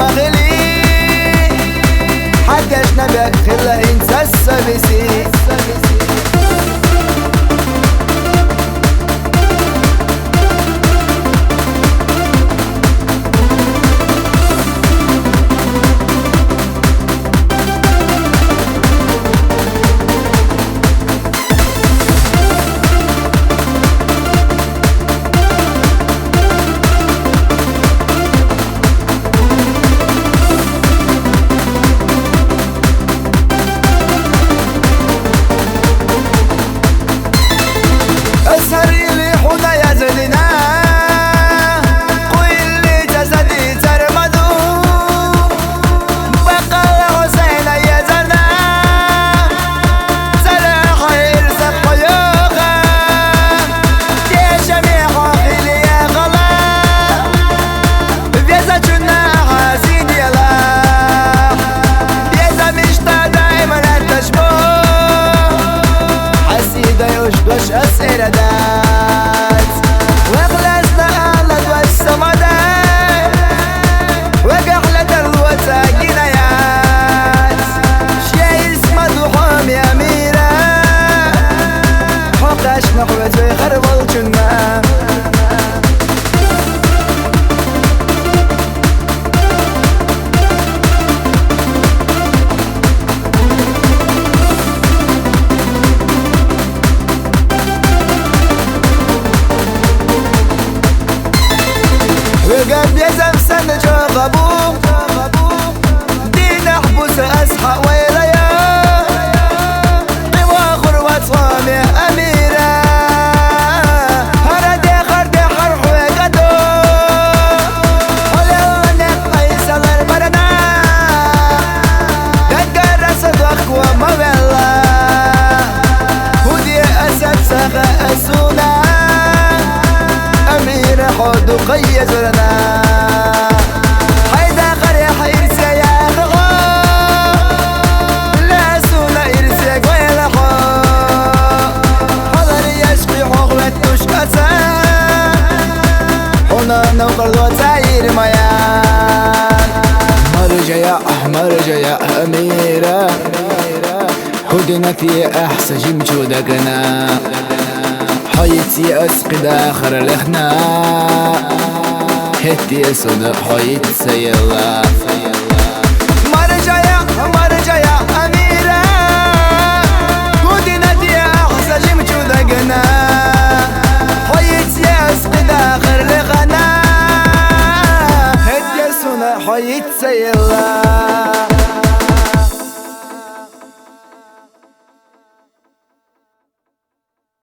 مغلي حكشنا بك خلا ينسى السبسي وش أسئلة دات وخلصنا أغلط والسمدات وقحلة الوتا جنايات شي اسمه ضحوم يا ميرا حقاش نحوت ويخرب الجنة وقف يزم سنة جغبو دي نحبس أسحى ويليا بواخر وصوم يا أميرة هردي خردي حرح وقدو ولو نقى يسال البرنا تنقر صدق ومولا ودي أسد سغى أسونا أميرة حد قيز لنا حيدا قرية حيرسي يا غغا لا سونا إرسي قويل حو حضر يشقي حغوة تشكسا هنا نوقر وتاير ميان مرجع يا أميرة هدنا في أحسن جمجودكنا حيتي أسقي آخر لخنا هتي صدق حيت سيلا مرجع يا أميرة ودينا دي أحسن جمجودكنا حيتي أسقي آخر لخنا هتي صدق حيت سيلا